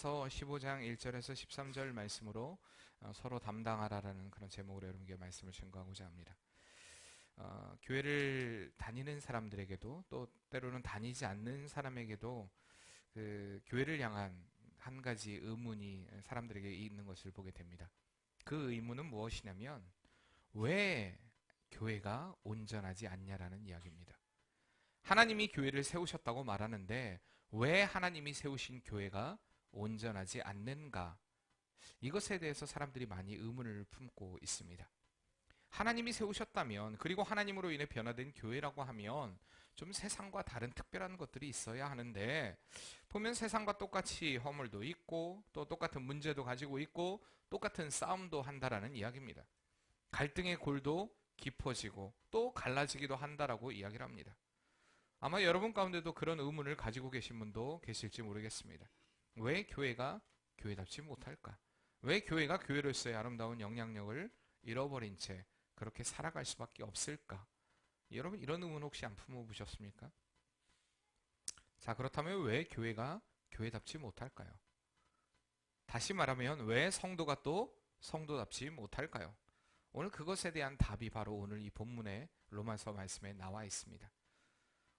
로마서 15장 1절에서 13절 말씀으로 서로 담당하라라는 그런 제목으로 여러분께 말씀을 증거하고자 합니다. 교회를 다니는 사람들에게도 또 때로는 다니지 않는 사람에게도 그 교회를 향한 한 가지 의문이 사람들에게 있는 것을 보게 됩니다. 그 의문은 무엇이냐면 왜 교회가 온전하지 않냐라는 이야기입니다. 하나님이 교회를 세우셨다고 말하는데 왜 하나님이 세우신 교회가 온전하지 않는가? 이것에 대해서 사람들이 많이 의문을 품고 있습니다. 하나님이 세우셨다면, 그리고 하나님으로 인해 변화된 교회라고 하면 좀 세상과 다른 특별한 것들이 있어야 하는데, 보면 세상과 똑같이 허물도 있고 또 똑같은 문제도 가지고 있고 똑같은 싸움도 한다라는 이야기입니다. 갈등의 골도 깊어지고 또 갈라지기도 한다라고 이야기를 합니다. 아마 여러분 가운데도 그런 의문을 가지고 계신 분도 계실지 모르겠습니다. 왜 교회가 교회답지 못할까? 왜 교회가 교회로서의 아름다운 영향력을 잃어버린 채 그렇게 살아갈 수밖에 없을까? 여러분 이런 의문 혹시 안 품어보셨습니까? 자, 그렇다면 왜 교회가 교회답지 못할까요? 다시 말하면 왜 성도가 또 성도답지 못할까요? 오늘 그것에 대한 답이 바로 오늘 이 본문의 로마서 말씀에 나와 있습니다.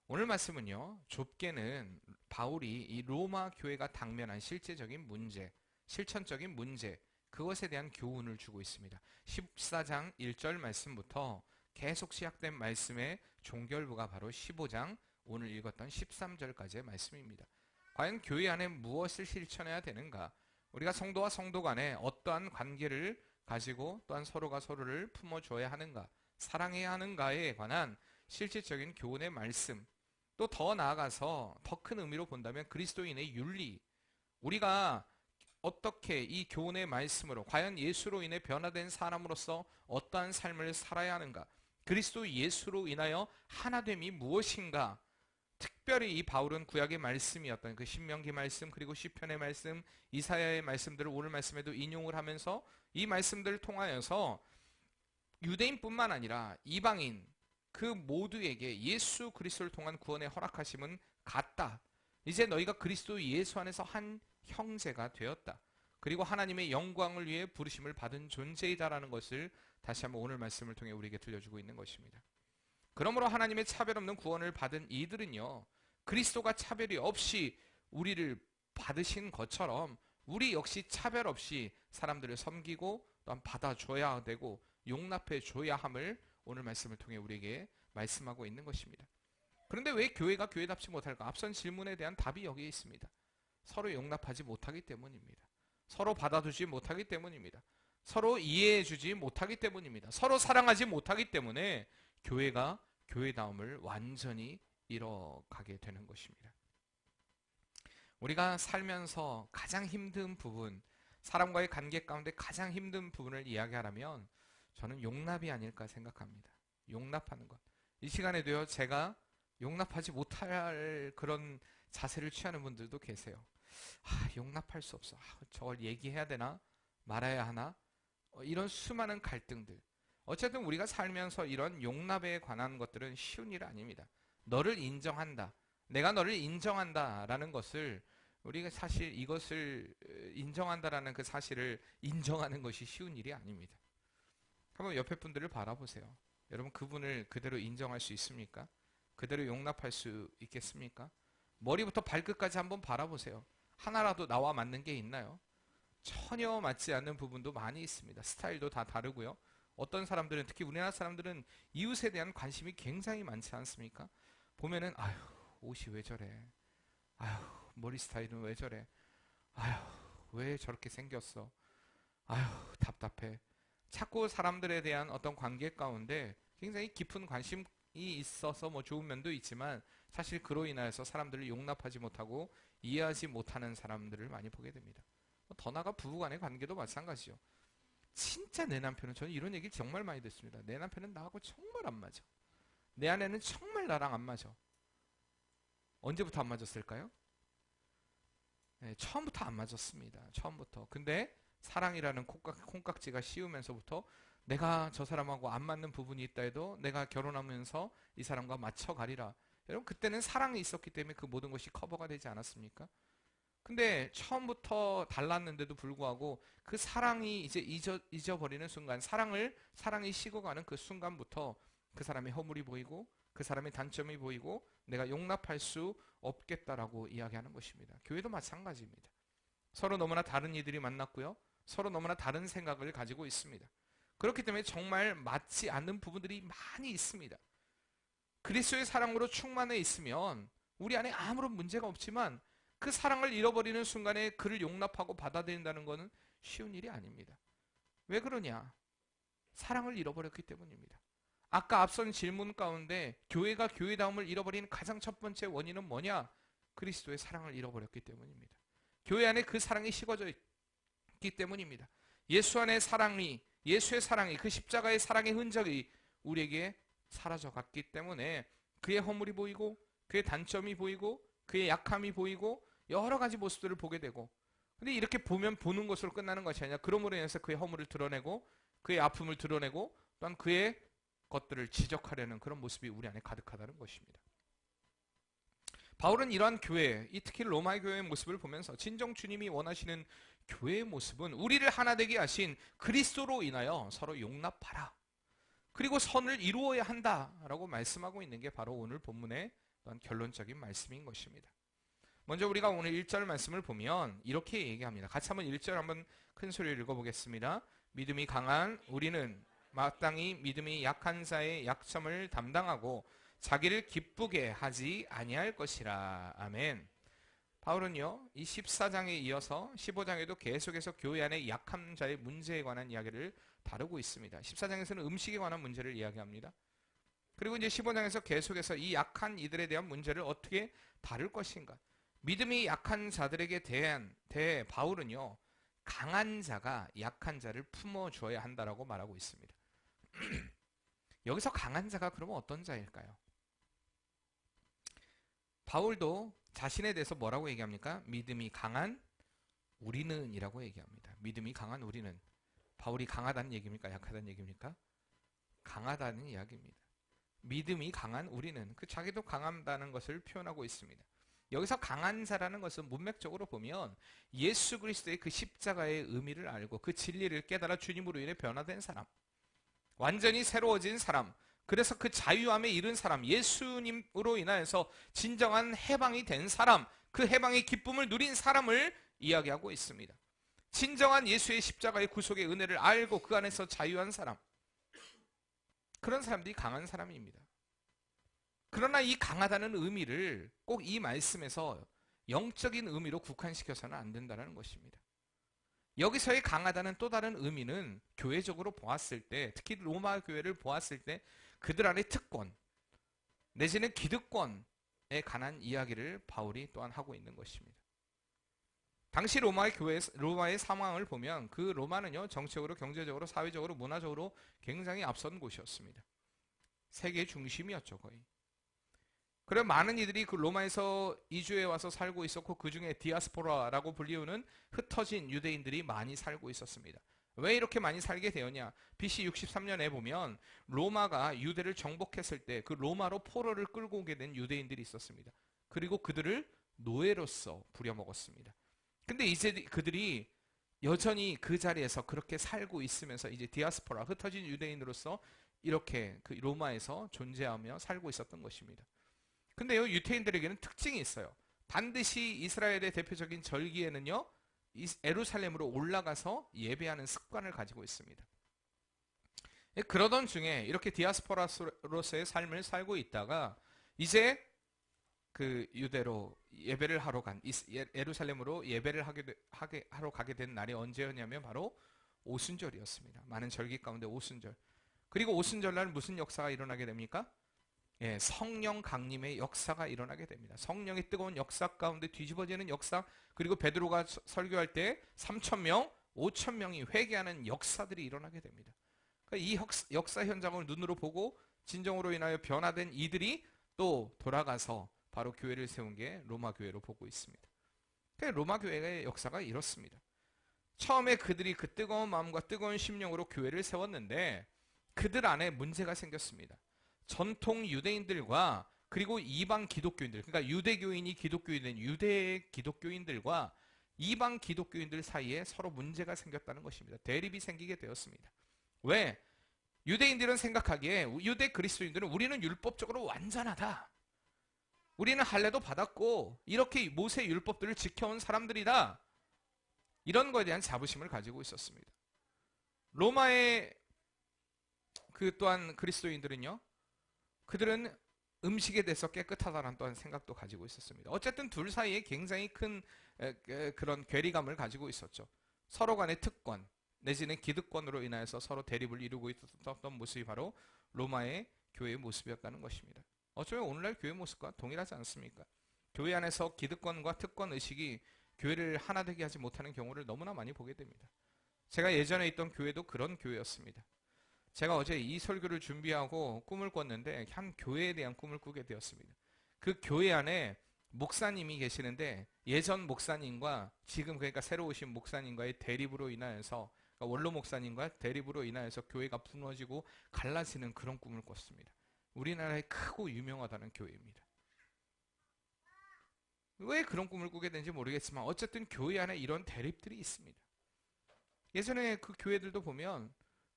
오늘 말씀은요, 좁게는 바울이 이 로마 교회가 당면한 실제적인 문제, 실천적인 문제, 그것에 대한 교훈을 주고 있습니다. 14장 1절 말씀부터 계속 시작된 말씀의 종결부가 바로 15장 오늘 읽었던 13절까지의 말씀입니다. 과연 교회 안에 무엇을 실천해야 되는가? 우리가 성도와 성도 간에 어떠한 관계를 가지고 또한 서로가 서로를 품어줘야 하는가? 사랑해야 하는가에 관한 실질적인 교훈의 말씀, 또 더 나아가서 더 큰 의미로 본다면 그리스도인의 윤리, 우리가 어떻게 이 교훈의 말씀으로 과연 예수로 인해 변화된 사람으로서 어떠한 삶을 살아야 하는가, 그리스도 예수로 인하여 하나됨이 무엇인가, 특별히 이 바울은 구약의 말씀이었던 그 신명기 말씀, 그리고 시편의 말씀, 이사야의 말씀들을 오늘 말씀에도 인용을 하면서 이 말씀들을 통하여서 유대인뿐만 아니라 이방인 그 모두에게 예수 그리스도를 통한 구원의 허락하심은 같다. 이제 너희가 그리스도 예수 안에서 한 형제가 되었다. 그리고 하나님의 영광을 위해 부르심을 받은 존재이다라는 것을 다시 한번 오늘 말씀을 통해 우리에게 들려주고 있는 것입니다. 그러므로 하나님의 차별 없는 구원을 받은 이들은요, 그리스도가 차별이 없이 우리를 받으신 것처럼 우리 역시 차별 없이 사람들을 섬기고 또한 받아줘야 되고 용납해줘야 함을 오늘 말씀을 통해 우리에게 말씀하고 있는 것입니다. 그런데 왜 교회가 교회답지 못할까? 앞선 질문에 대한 답이 여기에 있습니다. 서로 용납하지 못하기 때문입니다. 서로 받아주지 못하기 때문입니다. 서로 이해해주지 못하기 때문입니다. 서로 사랑하지 못하기 때문에 교회가 교회다움을 완전히 잃어가게 되는 것입니다. 우리가 살면서 가장 힘든 부분, 사람과의 관계 가운데 가장 힘든 부분을 이야기하라면 저는 용납이 아닐까 생각합니다. 용납하는 것. 이 시간에도요, 제가 용납하지 못할 그런 자세를 취하는 분들도 계세요. 용납할 수 없어. 저걸 얘기해야 되나? 말아야 하나? 이런 수많은 갈등들. 어쨌든 우리가 살면서 이런 용납에 관한 것들은 쉬운 일 아닙니다. 너를 인정한다. 내가 너를 인정한다라는 것을, 우리가 사실 이것을 인정한다라는 그 사실을 인정하는 것이 쉬운 일이 아닙니다. 한번 옆에 분들을 바라보세요. 여러분 그분을 그대로 인정할 수 있습니까? 그대로 용납할 수 있겠습니까? 머리부터 발끝까지 한번 바라보세요. 하나라도 나와 맞는 게 있나요? 전혀 맞지 않는 부분도 많이 있습니다. 스타일도 다 다르고요. 어떤 사람들은, 특히 우리나라 사람들은 이웃에 대한 관심이 굉장히 많지 않습니까? 보면은 아휴 옷이 왜 저래, 아휴 머리 스타일은 왜 저래, 아휴 왜 저렇게 생겼어, 아휴 답답해. 자꾸 사람들에 대한 어떤 관계 가운데 굉장히 깊은 관심이 있어서 뭐 좋은 면도 있지만 사실 그로 인하여서 사람들을 용납하지 못하고 이해하지 못하는 사람들을 많이 보게 됩니다. 더 나아가 부부간의 관계도 마찬가지죠. 진짜 내 남편은, 저는 이런 얘기 정말 많이 듣습니다. 내 남편은 나하고 정말 안 맞아. 내 아내는 정말 나랑 안 맞아. 언제부터 안 맞았을까요? 네, 처음부터 안 맞았습니다. 처음부터. 근데 사랑이라는 콩깍지가 씌우면서부터 내가 저 사람하고 안 맞는 부분이 있다 해도 내가 결혼하면서 이 사람과 맞춰가리라. 여러분 그때는 사랑이 있었기 때문에 그 모든 것이 커버가 되지 않았습니까? 근데 처음부터 달랐는데도 불구하고 그 사랑이 이제 잊어버리는 순간, 사랑이 식어가는 그 순간부터 그 사람의 허물이 보이고 그 사람의 단점이 보이고 내가 용납할 수 없겠다라고 이야기하는 것입니다. 교회도 마찬가지입니다. 서로 너무나 다른 이들이 만났고요. 서로 너무나 다른 생각을 가지고 있습니다. 그렇기 때문에 정말 맞지 않는 부분들이 많이 있습니다. 그리스도의 사랑으로 충만해 있으면 우리 안에 아무런 문제가 없지만 그 사랑을 잃어버리는 순간에 그를 용납하고 받아들인다는 것은 쉬운 일이 아닙니다. 왜 그러냐? 사랑을 잃어버렸기 때문입니다. 아까 앞선 질문 가운데 교회가 교회다움을 잃어버린 가장 첫 번째 원인은 뭐냐? 그리스도의 사랑을 잃어버렸기 때문입니다. 교회 안에 그 사랑이 식어져 있기 때문입니다. 예수의 사랑이, 그 십자가의 사랑의 흔적이 우리에게 사라져갔기 때문에 그의 허물이 보이고 그의 단점이 보이고 그의 약함이 보이고 여러 가지 모습들을 보게 되고, 근데 이렇게 보는 것으로 끝나는 것이 아니라 그러므로 인해서 그의 허물을 드러내고 그의 아픔을 드러내고 또한 그의 것들을 지적하려는 그런 모습이 우리 안에 가득하다는 것입니다. 바울은 이러한 교회, 특히 로마의 교회의 모습을 보면서 진정 주님이 원하시는 교회의 모습은 우리를 하나 되게 하신 그리스도로 인하여 서로 용납하라, 그리고 선을 이루어야 한다라고 말씀하고 있는 게 바로 오늘 본문의 또한 결론적인 말씀인 것입니다. 먼저 우리가 오늘 1절 말씀을 보면 이렇게 얘기합니다. 같이 한번 1절 한번 큰 소리로 읽어보겠습니다. 믿음이 강한 우리는 마땅히 믿음이 약한 자의 약점을 담당하고 자기를 기쁘게 하지 아니할 것이라. 아멘. 바울은요, 이 14장에 이어서 15장에도 계속해서 교회 안에 약한 자의 문제에 관한 이야기를 다루고 있습니다. 14장에서는 음식에 관한 문제를 이야기합니다. 그리고 이제 15장에서 계속해서 이 약한 이들에 대한 문제를 어떻게 다룰 것인가. 믿음이 약한 자들에게 대해 바울은요, 강한 자가 약한 자를 품어줘야 한다라고 말하고 있습니다. 여기서 강한 자가 그러면 어떤 자일까요? 바울도 자신에 대해서 뭐라고 얘기합니까? 믿음이 강한 우리는 이라고 얘기합니다. 믿음이 강한 우리는. 바울이 강하다는 얘기입니까? 약하다는 얘기입니까? 강하다는 이야기입니다. 믿음이 강한 우리는, 자기도 강하다는 것을 표현하고 있습니다. 여기서 강한 자라는 것은 문맥적으로 보면 예수 그리스도의 그 십자가의 의미를 알고 그 진리를 깨달아 주님으로 인해 변화된 사람, 완전히 새로워진 사람, 그래서 그 자유함에 이른 사람, 예수님으로 인하여서 진정한 해방이 된 사람, 그 해방의 기쁨을 누린 사람을 이야기하고 있습니다. 진정한 예수의 십자가의 구속의 은혜를 알고 그 안에서 자유한 사람, 그런 사람들이 강한 사람입니다. 그러나 이 강하다는 의미를 꼭 이 말씀에서 영적인 의미로 국한시켜서는 안 된다는 것입니다. 여기서의 강하다는 또 다른 의미는 교회적으로 보았을 때, 특히 로마 교회를 보았을 때 그들 안의 특권 내지는 기득권에 관한 이야기를 바울이 또한 하고 있는 것입니다. 당시 로마의 상황을 보면 그 로마는요, 정치적으로, 경제적으로, 사회적으로, 문화적으로 굉장히 앞선 곳이었습니다. 세계 중심이었죠, 거의. 그래 많은 이들이 그 로마에서 이주해 와서 살고 있었고, 그 중에 디아스포라라고 불리우는 흩어진 유대인들이 많이 살고 있었습니다. 왜 이렇게 많이 살게 되었냐? BC 63년에 보면 로마가 유대를 정복했을 때 그 로마로 포로를 끌고 오게 된 유대인들이 있었습니다. 그리고 그들을 노예로서 부려먹었습니다. 근데 이제 그들이 여전히 그 자리에서 그렇게 살고 있으면서 이제 디아스포라, 흩어진 유대인으로서 이렇게 그 로마에서 존재하며 살고 있었던 것입니다. 근데요, 유태인들에게는 특징이 있어요. 반드시 이스라엘의 대표적인 절기에는요, 예루살렘으로 올라가서 예배하는 습관을 가지고 있습니다. 그러던 중에 이렇게 디아스포라로서의 삶을 살고 있다가 이제 그 유대로 예배를 하러 예루살렘으로 예배를 하러 가게 된 날이 언제였냐면 바로 오순절이었습니다. 많은 절기 가운데 오순절. 그리고 오순절날 무슨 역사가 일어나게 됩니까? 예, 성령 강림의 역사가 일어나게 됩니다. 성령의 뜨거운 역사 가운데 뒤집어지는 역사, 그리고 베드로가 설교할 때 3,000명, 5,000명이 회개하는 역사들이 일어나게 됩니다. 그러니까 이 역사 현장을 눈으로 보고 진정으로 인하여 변화된 이들이 또 돌아가서 바로 교회를 세운 게 로마 교회로 보고 있습니다. 그러니까 로마 교회의 역사가 이렇습니다. 처음에 그들이 그 뜨거운 마음과 뜨거운 심령으로 교회를 세웠는데 그들 안에 문제가 생겼습니다. 전통 유대인들과 그리고 이방 기독교인들, 그러니까 유대교인이 기독교인 된 유대 기독교인들과 이방 기독교인들 사이에 서로 문제가 생겼다는 것입니다. 대립이 생기게 되었습니다. 왜? 유대인들은 생각하기에, 유대 그리스도인들은 우리는 율법적으로 완전하다. 우리는 할례도 받았고 이렇게 모세 율법들을 지켜온 사람들이다. 이런 거에 대한 자부심을 가지고 있었습니다. 로마의 그 또한 그리스도인들은요, 그들은 음식에 대해서 깨끗하다는 또한 생각도 가지고 있었습니다. 어쨌든 둘 사이에 굉장히 큰 그런 괴리감을 가지고 있었죠. 서로 간의 특권 내지는 기득권으로 인하여서 서로 대립을 이루고 있었던 모습이 바로 로마의 교회의 모습이었다는 것입니다. 어쩌면 오늘날 교회 모습과 동일하지 않습니까? 교회 안에서 기득권과 특권 의식이 교회를 하나 되게 하지 못하는 경우를 너무나 많이 보게 됩니다. 제가 예전에 있던 교회도 그런 교회였습니다. 제가 어제 이 설교를 준비하고 꿈을 꿨는데 한 교회에 대한 꿈을 꾸게 되었습니다. 그 교회 안에 목사님이 계시는데 예전 목사님과 지금 그러니까 새로 오신 목사님과의 대립으로 인하여서, 그러니까 원로 목사님과 대립으로 인하여서 교회가 무너지고 갈라지는 그런 꿈을 꿨습니다. 우리나라에 크고 유명하다는 교회입니다. 왜 그런 꿈을 꾸게 된지 모르겠지만 어쨌든 교회 안에 이런 대립들이 있습니다. 예전에 그 교회들도 보면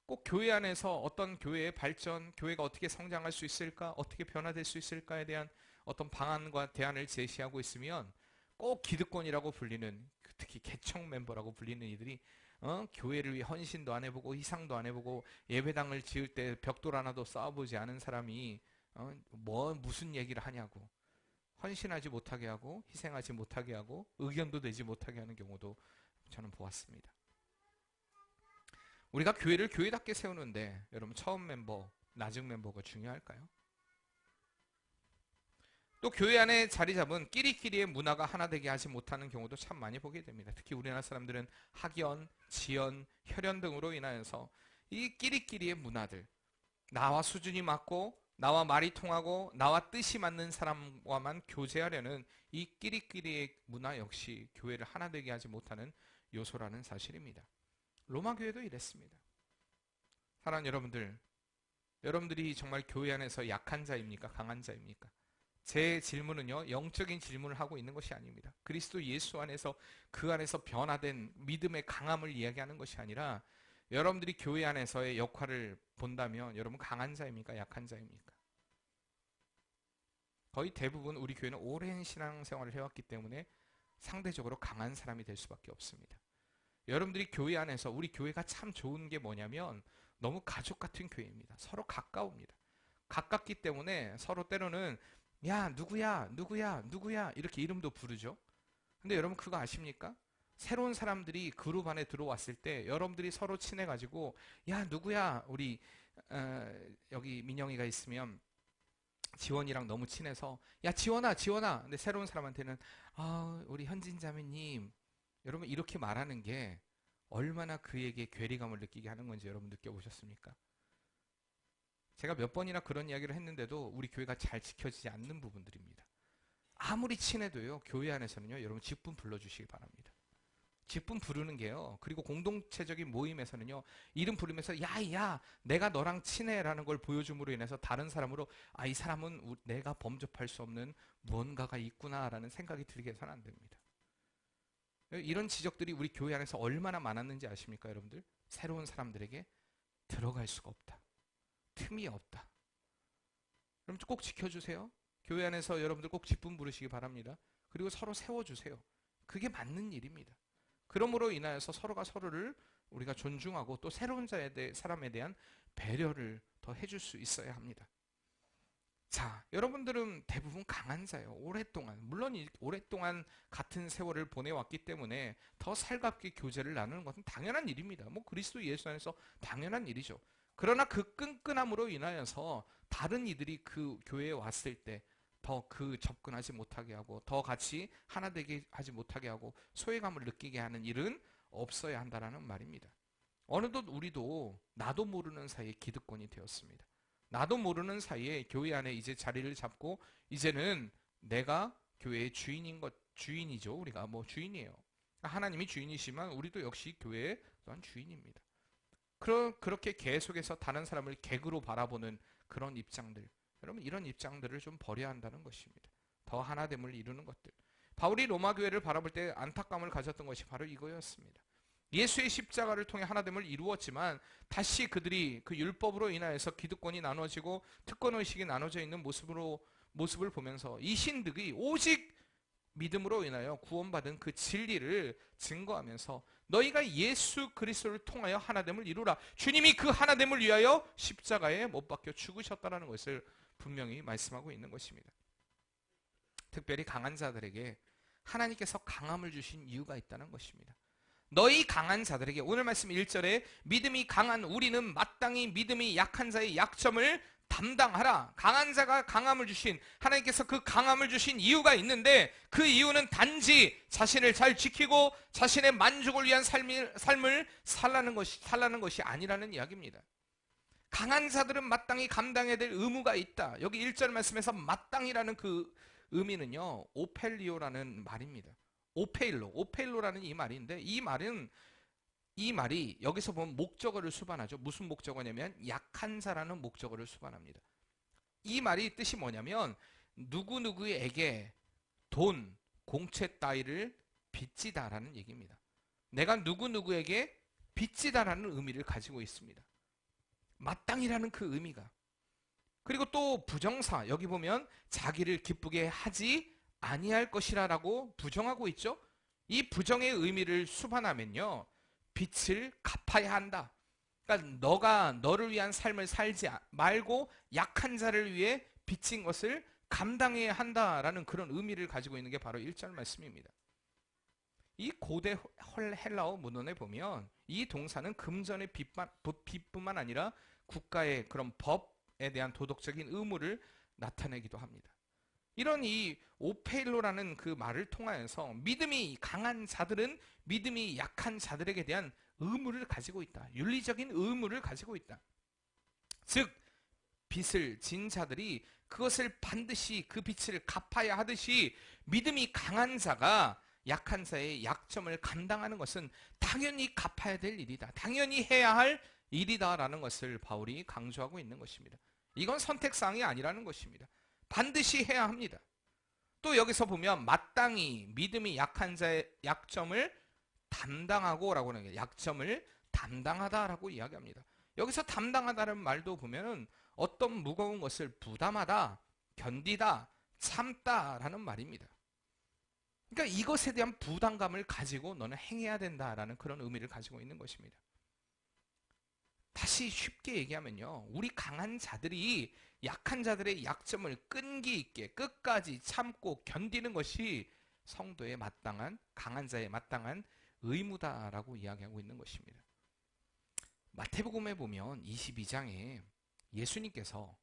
꼭 교회 안에서 어떤 교회의 발전, 교회가 어떻게 성장할 수 있을까, 어떻게 변화될 수 있을까에 대한 어떤 방안과 대안을 제시하고 있으면 꼭 기득권이라고 불리는, 특히 개척 멤버라고 불리는 이들이 교회를 위해 헌신도 안 해보고 희상도 안 해보고 예배당을 지을 때 벽돌 하나도 쌓아보지 않은 사람이 무슨 얘기를 하냐고, 헌신하지 못하게 하고 희생하지 못하게 하고 의견도 내지 못하게 하는 경우도 저는 보았습니다. 우리가 교회를 교회답게 세우는데 여러분, 처음 멤버, 나중 멤버가 중요할까요? 또 교회 안에 자리 잡은 끼리끼리의 문화가 하나 되게 하지 못하는 경우도 참 많이 보게 됩니다. 특히 우리나라 사람들은 학연, 지연, 혈연 등으로 인하여서 이 끼리끼리의 문화들, 나와 수준이 맞고 나와 말이 통하고 나와 뜻이 맞는 사람과만 교제하려는 이 끼리끼리의 문화 역시 교회를 하나 되게 하지 못하는 요소라는 사실입니다. 로마 교회도 이랬습니다. 사랑하는 여러분들, 여러분들이 정말 교회 안에서 약한 자입니까? 강한 자입니까? 제 질문은요, 영적인 질문을 하고 있는 것이 아닙니다. 그리스도 예수 안에서, 그 안에서 변화된 믿음의 강함을 이야기하는 것이 아니라 여러분들이 교회 안에서의 역할을 본다면 여러분 강한 자입니까? 약한 자입니까? 거의 대부분 우리 교회는 오랜 신앙생활을 해왔기 때문에 상대적으로 강한 사람이 될 수밖에 없습니다. 여러분들이 교회 안에서, 우리 교회가 참 좋은 게 뭐냐면 너무 가족 같은 교회입니다. 서로 가까웁니다. 가깝기 때문에 서로 때로는 야 누구야 누구야 누구야 이렇게 이름도 부르죠. 근데 여러분 그거 아십니까? 새로운 사람들이 그룹 안에 들어왔을 때 여러분들이 서로 친해가지고 야 누구야, 우리 여기 민영이가 있으면 지원이랑 너무 친해서 야 지원아 지원아, 근데 새로운 사람한테는 우리 현진 자매님, 여러분 이렇게 말하는 게 얼마나 그에게 괴리감을 느끼게 하는 건지 여러분 느껴보셨습니까? 제가 몇 번이나 그런 이야기를 했는데도 우리 교회가 잘 지켜지지 않는 부분들입니다. 아무리 친해도요, 교회 안에서는요, 여러분 직분 불러주시기 바랍니다. 직분 부르는 게요, 그리고 공동체적인 모임에서는요, 이름 부르면서 야 내가 너랑 친해라는 걸 보여줌으로 인해서 다른 사람으로 이 사람은 내가 범접할 수 없는 무언가가 있구나라는 생각이 들게 해서는 안 됩니다. 이런 지적들이 우리 교회 안에서 얼마나 많았는지 아십니까 여러분들? 새로운 사람들에게 들어갈 수가 없다, 틈이 없다. 여러분 꼭 지켜주세요. 교회 안에서 여러분들 꼭 직분 부르시기 바랍니다. 그리고 서로 세워주세요. 그게 맞는 일입니다. 그러므로 인하여서 서로가 서로를 우리가 존중하고 또 새로운 사람에 대한 배려를 더 해줄 수 있어야 합니다. 자, 여러분들은 대부분 강한 자예요. 오랫동안, 물론 오랫동안 같은 세월을 보내왔기 때문에 더 살갑게 교제를 나누는 것은 당연한 일입니다. 뭐 그리스도 예수 안에서 당연한 일이죠. 그러나 그 끈끈함으로 인하여서 다른 이들이 그 교회에 왔을 때 더 그 접근하지 못하게 하고 더 같이 하나 되게 하지 못하게 하고 소외감을 느끼게 하는 일은 없어야 한다라는 말입니다. 어느덧 우리도 나도 모르는 사이에 기득권이 되었습니다. 나도 모르는 사이에 교회 안에 이제 자리를 잡고 이제는 내가 교회의 주인이죠. 우리가 뭐 주인이에요. 하나님이 주인이시지만 우리도 역시 교회의 또한 주인입니다. 그렇게 계속해서 다른 사람을 객으로 바라보는 그런 입장들, 여러분 이런 입장들을 좀 버려야 한다는 것입니다. 더 하나됨을 이루는 것들. 바울이 로마 교회를 바라볼 때 안타까움을 가졌던 것이 바로 이거였습니다. 예수의 십자가를 통해 하나됨을 이루었지만 다시 그들이 그 율법으로 인하여서 기득권이 나눠지고 특권의식이 나눠져 있는 모습을 보면서 이 신득이 오직 믿음으로 인하여 구원받은 그 진리를 증거하면서 너희가 예수 그리스도를 통하여 하나됨을 이루라. 주님이 그 하나됨을 위하여 십자가에 못 박혀 죽으셨다는 것을 분명히 말씀하고 있는 것입니다. 특별히 강한 자들에게 하나님께서 강함을 주신 이유가 있다는 것입니다. 너희 강한 자들에게, 오늘 말씀 1절에 믿음이 강한 우리는 마땅히 믿음이 약한 자의 약점을 담당하라. 강한 자가 강함을 주신, 하나님께서 그 강함을 주신 이유가 있는데 그 이유는 단지 자신을 잘 지키고 자신의 만족을 위한 삶을 살라는 것이 아니라는 이야기입니다. 강한 자들은 마땅히 감당해야 될 의무가 있다. 여기 1절 말씀에서 마땅이라는 그 의미는요, 오펠리오라는 말입니다. 오페일로라는 이 말인데 이 말이 여기서 보면 목적어를 수반하죠. 무슨 목적어냐면 약한 자라는 목적어를 수반합니다. 이 말이 뜻이 뭐냐면 누구누구에게 돈, 공채 따위를 빚지다라는 얘기입니다. 내가 누구누구에게 빚지다라는 의미를 가지고 있습니다. 마땅이라는 그 의미가. 그리고 또 부정사, 여기 보면 자기를 기쁘게 하지 아니할 것이라라고 부정하고 있죠. 이 부정의 의미를 수반하면요, 빚을 갚아야 한다. 그러니까 너가 너를 위한 삶을 살지 말고 약한 자를 위해 빚진 것을 감당해야 한다라는 그런 의미를 가지고 있는 게 바로 1절 말씀입니다. 이 고대 헬라어 문헌에 보면 이 동사는 금전의 빚뿐만 아니라 국가의 그런 법에 대한 도덕적인 의무를 나타내기도 합니다. 이런 이 오페일로라는 그 말을 통하여서 믿음이 강한 자들은 믿음이 약한 자들에게 대한 의무를 가지고 있다. 윤리적인 의무를 가지고 있다. 즉 빚을 진 자들이 그것을 반드시 그 빚을 갚아야 하듯이 믿음이 강한 자가 약한 자의 약점을 감당하는 것은 당연히 갚아야 될 일이다. 당연히 해야 할 일이다라는 것을 바울이 강조하고 있는 것입니다. 이건 선택사항이 아니라는 것입니다. 반드시 해야 합니다. 또 여기서 보면 마땅히 믿음이 약한 자의 약점을 담당하고 라고 하는 게 약점을 담당하다라고 이야기합니다. 여기서 담당하다는 말도 보면은 어떤 무거운 것을 부담하다, 견디다, 참다라는 말입니다. 그러니까 이것에 대한 부담감을 가지고 너는 행해야 된다라는 그런 의미를 가지고 있는 것입니다. 다시 쉽게 얘기하면요, 우리 강한 자들이 약한 자들의 약점을 끈기 있게 끝까지 참고 견디는 것이 성도의 마땅한, 강한 자의 마땅한 의무다라고 이야기하고 있는 것입니다. 마태복음에 보면 22장에 예수님께서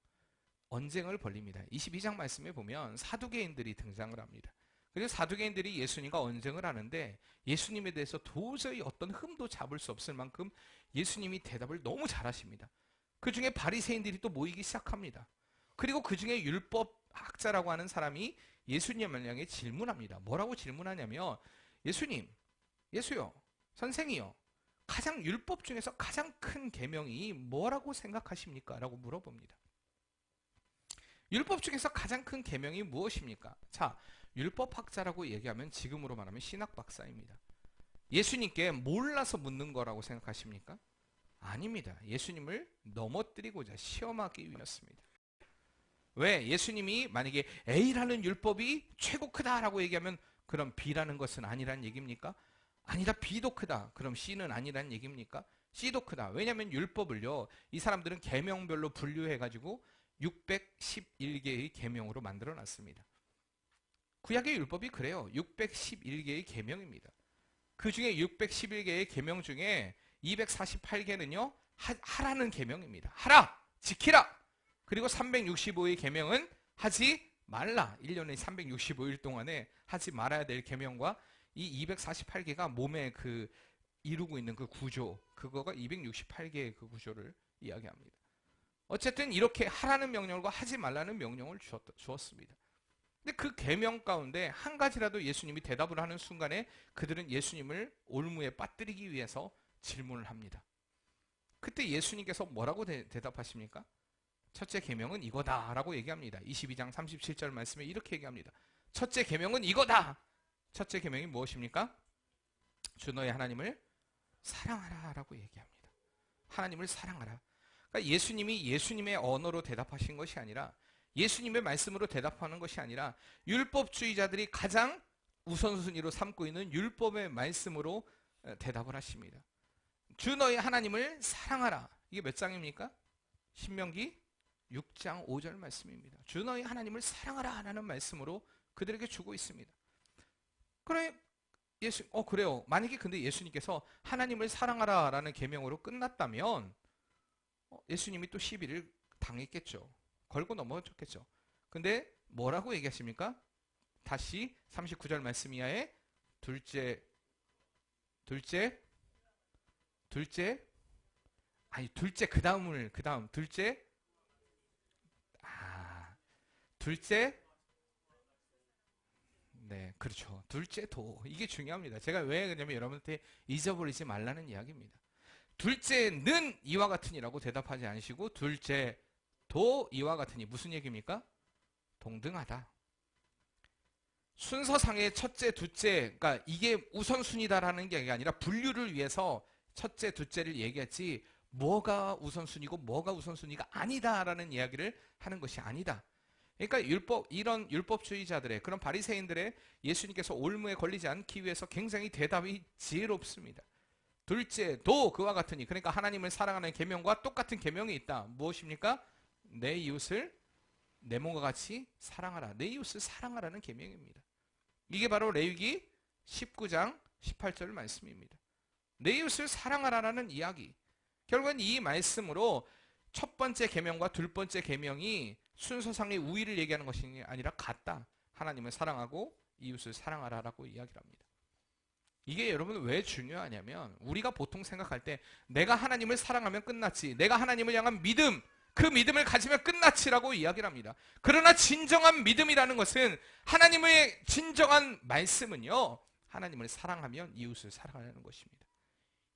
언쟁을 벌립니다. 22장 말씀에 보면 사두개인들이 등장을 합니다. 그래서 사두개인들이 예수님과 언쟁을 하는데 예수님에 대해서 도저히 어떤 흠도 잡을 수 없을 만큼 예수님이 대답을 너무 잘하십니다. 그 중에 바리새인들이 또 모이기 시작합니다. 그리고 그 중에 율법학자라고 하는 사람이 예수님을 향해 질문합니다. 뭐라고 질문하냐면 예수요, 선생이요, 가장 율법 중에서 가장 큰 계명이 뭐라고 생각하십니까? 라고 물어봅니다. 율법 중에서 가장 큰 계명이 무엇입니까? 자, 율법학자라고 얘기하면 지금으로 말하면 신학박사입니다. 예수님께 몰라서 묻는 거라고 생각하십니까? 아닙니다. 예수님을 넘어뜨리고자 시험하기 위해서입니다. 왜? 예수님이 만약에 A라는 율법이 최고 크다라고 얘기하면 그럼 B라는 것은 아니란 얘기입니까? 아니다, B도 크다. 그럼 C는 아니란 얘기입니까? C도 크다. 왜냐하면 율법을요, 이 사람들은 계명별로 분류해가지고 611개의 계명으로 만들어 놨습니다. 구약의 율법이 그래요. 611개의 계명입니다. 그 중에 611개의 계명 중에 248개는요, 하라는 계명입니다. 하라! 지키라! 그리고 365의 계명은 하지 말라. 1년에 365일 동안에 하지 말아야 될 계명과 이 248개가 몸에 그 이루고 있는 그 구조, 그거가 268개의 그 구조를 이야기합니다. 어쨌든 이렇게 하라는 명령과 하지 말라는 명령을 주었습니다. 근데 그 계명 가운데 한 가지라도 예수님이 대답을 하는 순간에 그들은 예수님을 올무에 빠뜨리기 위해서 질문을 합니다. 그때 예수님께서 뭐라고 대답하십니까? 첫째 계명은 이거다라고 얘기합니다. 22장 37절 말씀에 이렇게 얘기합니다. 첫째 계명은 이거다. 첫째 계명이 무엇입니까? 주 너의 하나님을 사랑하라라고 얘기합니다. 하나님을 사랑하라. 그러니까 예수님이 예수님의 언어로 대답하신 것이 아니라, 예수님의 말씀으로 대답하는 것이 아니라, 율법주의자들이 가장 우선순위로 삼고 있는 율법의 말씀으로 대답을 하십니다. 주 너의 하나님을 사랑하라. 이게 몇 장입니까? 신명기 6장 5절 말씀입니다. 주 너의 하나님을 사랑하라 라는 말씀으로 그들에게 주고 있습니다. 그래, 그래요. 만약에 근데 예수님께서 하나님을 사랑하라 라는 계명으로 끝났다면 예수님이 또 시비를 당했겠죠. 걸고 넘어졌겠죠. 근데 뭐라고 얘기하십니까? 다시 39절 말씀 이하에 둘째 그 다음 둘째, 네, 그렇죠. 둘째 도. 이게 중요합니다. 제가 왜 그러냐면 여러분한테 잊어버리지 말라는 이야기입니다. 둘째는 이와 같으니라고 대답하지 않으시고 둘째 도 이와 같으니 무슨 얘기입니까? 동등하다. 순서상의 첫째, 둘째, 그러니까 이게 우선순위다라는 게 아니라 분류를 위해서 첫째, 둘째를 얘기했지 뭐가 우선순위고 뭐가 우선순위가 아니다라는 이야기를 하는 것이 아니다. 그러니까 이런 율법주의자들의 그런 바리새인들의 예수님께서 올무에 걸리지 않기 위해서 굉장히 대답이 지혜롭습니다. 둘째도 그와 같으니, 그러니까 하나님을 사랑하는 계명과 똑같은 계명이 있다. 무엇입니까? 내 이웃을 내 몸과 같이 사랑하라. 내 이웃을 사랑하라는 계명입니다. 이게 바로 레위기 19장 18절 말씀입니다. 내 이웃을 사랑하라는 이야기. 결국은 이 말씀으로 첫 번째 계명과 둘 번째 계명이 순서상의 우위를 얘기하는 것이 아니라 같다. 하나님을 사랑하고 이웃을 사랑하라라고 이야기를 합니다. 이게 여러분 왜 중요하냐면, 우리가 보통 생각할 때 내가 하나님을 사랑하면 끝났지, 내가 하나님을 향한 믿음, 그 믿음을 가지면 끝났지라고 이야기를 합니다. 그러나 진정한 믿음이라는 것은, 하나님의 진정한 말씀은요, 하나님을 사랑하면 이웃을 사랑하는 것입니다.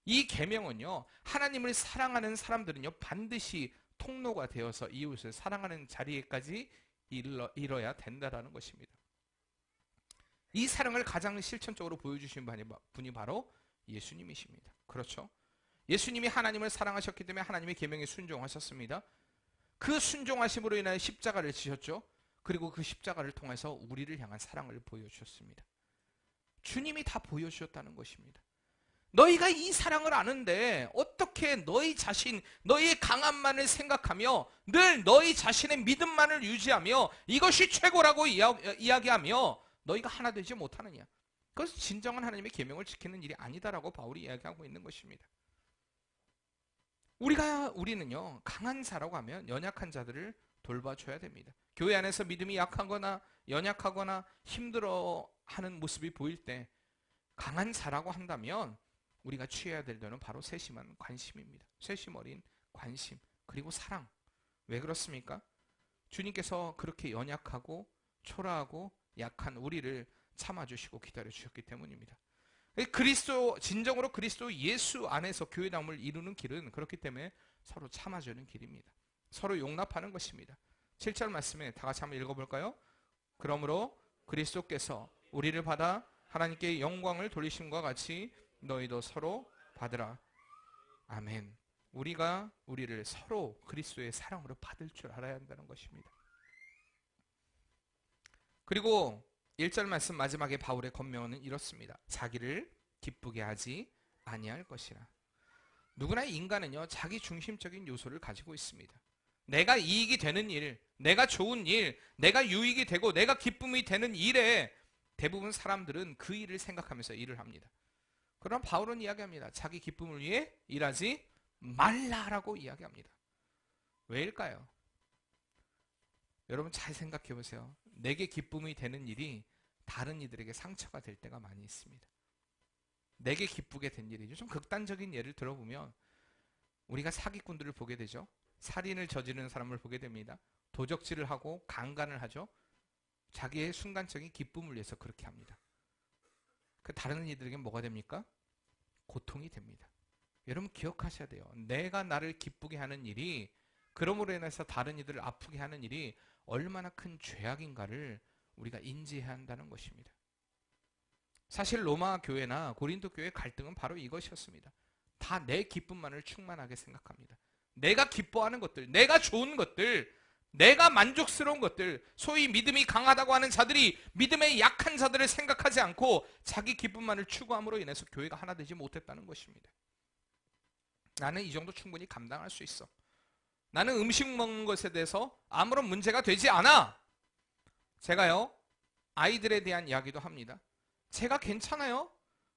이 계명은요, 하나님을 사랑하는 사람들은요 반드시 통로가 되어서 이웃을 사랑하는 자리에까지 이뤄야 된다라는 것입니다. 이 사랑을 가장 실천적으로 보여주신 분이 바로 예수님이십니다. 그렇죠? 예수님이 하나님을 사랑하셨기 때문에 하나님의 계명에 순종하셨습니다. 그 순종하심으로 인하여 십자가를 지셨죠. 그리고 그 십자가를 통해서 우리를 향한 사랑을 보여주셨습니다. 주님이 다 보여주셨다는 것입니다. 너희가 이 사랑을 아는데 어떻게 너희 자신, 너희의 강함만을 생각하며 늘 너희 자신의 믿음만을 유지하며 이것이 최고라고 이야기하며 너희가 하나 되지 못하느냐. 그것은 진정한 하나님의 계명을 지키는 일이 아니다라고 바울이 이야기하고 있는 것입니다. 우리는요, 강한 자라고 하면 연약한 자들을 돌봐줘야 됩니다. 교회 안에서 믿음이 약하거나 연약하거나 힘들어하는 모습이 보일 때 강한 자라고 한다면 우리가 취해야 될 데는 바로 세심한 관심입니다. 세심 어린 관심, 그리고 사랑. 왜 그렇습니까? 주님께서 그렇게 연약하고 초라하고 약한 우리를 참아주시고 기다려주셨기 때문입니다. 진정으로 그리스도 예수 안에서 교회당을 이루는 길은 그렇기 때문에 서로 참아주는 길입니다. 서로 용납하는 것입니다. 7절 말씀에 다 같이 한번 읽어볼까요? 그러므로 그리스도께서 우리를 받아 하나님께 영광을 돌리심과 같이 너희도 서로 받으라. 아멘. 우리가 우리를 서로 그리스도의 사랑으로 받을 줄 알아야 한다는 것입니다. 그리고 1절 말씀 마지막에 바울의 권면은 이렇습니다. 자기를 기쁘게 하지 아니할 것이라. 누구나 인간은요, 자기 중심적인 요소를 가지고 있습니다. 내가 이익이 되는 일, 내가 좋은 일, 내가 유익이 되고 내가 기쁨이 되는 일에 대부분 사람들은 그 일을 생각하면서 일을 합니다. 그럼 바울은 이야기합니다. 자기 기쁨을 위해 일하지 말라라고 이야기합니다. 왜일까요? 여러분 잘 생각해 보세요. 내게 기쁨이 되는 일이 다른 이들에게 상처가 될 때가 많이 있습니다. 내게 기쁘게 된 일이죠. 좀 극단적인 예를 들어보면 우리가 사기꾼들을 보게 되죠. 살인을 저지르는 사람을 보게 됩니다. 도적질을 하고 강간을 하죠. 자기의 순간적인 기쁨을 위해서 그렇게 합니다. 그 다른 이들에게 뭐가 됩니까? 고통이 됩니다. 여러분 기억하셔야 돼요. 내가 나를 기쁘게 하는 일이 그러므로 인해서 다른 이들을 아프게 하는 일이 얼마나 큰 죄악인가를 우리가 인지해야 한다는 것입니다. 사실 로마 교회나 고린도 교회의 갈등은 바로 이것이었습니다. 다 내 기쁨만을 충만하게 생각합니다. 내가 기뻐하는 것들, 내가 좋은 것들, 내가 만족스러운 것들, 소위 믿음이 강하다고 하는 자들이 믿음의 약한 자들을 생각하지 않고 자기 기쁨만을 추구함으로 인해서 교회가 하나 되지 못했다는 것입니다. 나는 이 정도 충분히 감당할 수 있어. 나는 음식 먹는 것에 대해서 아무런 문제가 되지 않아. 제가요, 아이들에 대한 이야기도 합니다. 제가 괜찮아요.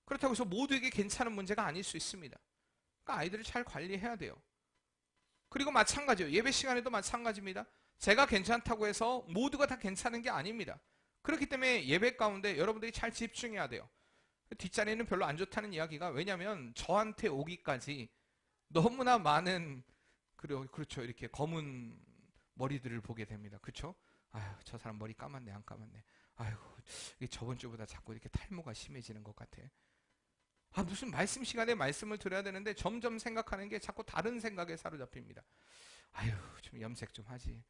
그렇다고 해서 모두에게 괜찮은 문제가 아닐 수 있습니다. 그러니까 아이들을 잘 관리해야 돼요. 그리고 마찬가지예요. 예배 시간에도 마찬가지입니다. 제가 괜찮다고 해서 모두가 다 괜찮은 게 아닙니다. 그렇기 때문에 예배 가운데 여러분들이 잘 집중해야 돼요. 뒷자리는 별로 안 좋다는 이야기가, 왜냐하면 저한테 오기까지 너무나 많은, 그렇죠, 이렇게 검은 머리들을 보게 됩니다. 그렇죠? 아유, 저 사람 머리 감았네, 안 감았네. 아유, 저번 주보다 자꾸 이렇게 탈모가 심해지는 것 같아. 무슨 말씀 시간에 말씀을 드려야 되는데 점점 생각하는 게 자꾸 다른 생각에 사로잡힙니다. 아유, 좀 염색 좀 하지.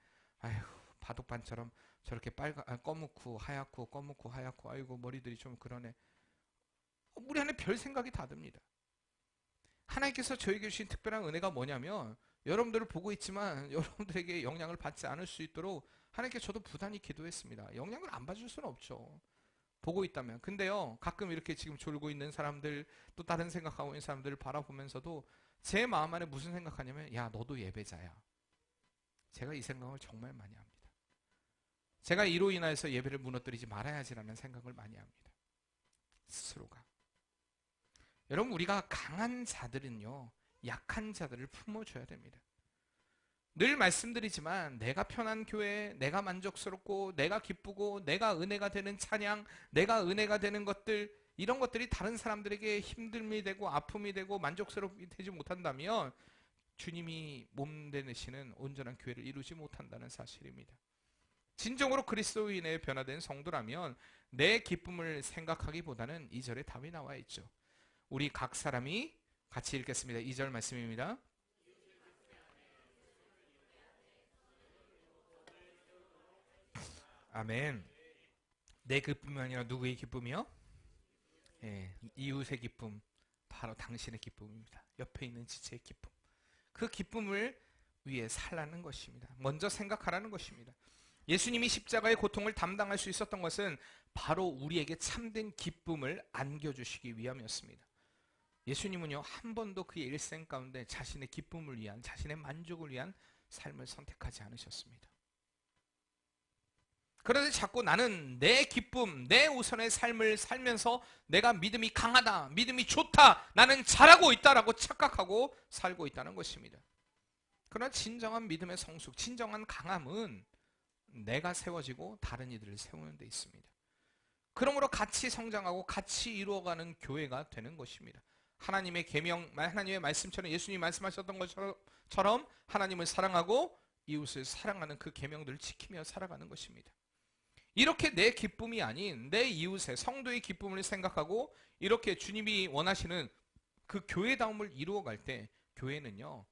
아유, 바둑판처럼 저렇게 검고 하얗고 검고 하얗고, 아이고 머리들이 좀 그러네. 우리 안에 별 생각이 다 듭니다. 하나님께서 저에게 주신 특별한 은혜가 뭐냐면, 여러분들을 보고 있지만 여러분들에게 영향을 받지 않을 수 있도록 하나님께 저도 부단히 기도했습니다. 영향을 안 받을 수는 없죠. 보고 있다면. 근데요, 가끔 이렇게 지금 졸고 있는 사람들, 또 다른 생각하고 있는 사람들을 바라보면서도 제 마음 안에 무슨 생각하냐면, 야, 너도 예배자야. 제가 이 생각을 정말 많이 합니다. 제가 이로 인해서 예배를 무너뜨리지 말아야지라는 생각을 많이 합니다. 스스로가. 여러분, 우리가 강한 자들은요, 약한 자들을 품어줘야 됩니다. 늘 말씀드리지만, 내가 편한 교회, 내가 만족스럽고 내가 기쁘고 내가 은혜가 되는 찬양, 내가 은혜가 되는 것들, 이런 것들이 다른 사람들에게 힘듦이 되고 아픔이 되고 만족스럽게 되지 못한다면 주님이 몸되시는 온전한 교회를 이루지 못한다는 사실입니다. 진정으로 그리스도인에 변화된 성도라면 내 기쁨을 생각하기보다는 2절에 답이 나와 있죠. 우리 각 사람이 같이 읽겠습니다. 2절 말씀입니다. 아멘. 내 기쁨이 아니라 누구의 기쁨이요? 이웃의 기쁨, 바로 당신의 기쁨입니다. 옆에 있는 지체의 기쁨. 그 기쁨을 위해 살라는 것입니다. 먼저 생각하라는 것입니다. 예수님이 십자가의 고통을 담당할 수 있었던 것은 바로 우리에게 참된 기쁨을 안겨주시기 위함이었습니다. 예수님은요, 한 번도 그의 일생 가운데 자신의 기쁨을 위한, 자신의 만족을 위한 삶을 선택하지 않으셨습니다. 그런데 자꾸 나는 내 기쁨, 내 우선의 삶을 살면서 내가 믿음이 강하다, 믿음이 좋다, 나는 잘하고 있다라고 착각하고 살고 있다는 것입니다. 그러나 진정한 믿음의 성숙, 진정한 강함은 내가 세워지고 다른 이들을 세우는 데 있습니다. 그러므로 같이 성장하고 같이 이루어가는 교회가 되는 것입니다. 하나님의 계명, 하나님의 말씀처럼, 예수님이 말씀하셨던 것처럼 하나님을 사랑하고 이웃을 사랑하는 그 계명들을 지키며 살아가는 것입니다. 이렇게 내 기쁨이 아닌 내 이웃의, 성도의 기쁨을 생각하고 이렇게 주님이 원하시는 그 교회다움을 이루어갈 때 교회는요,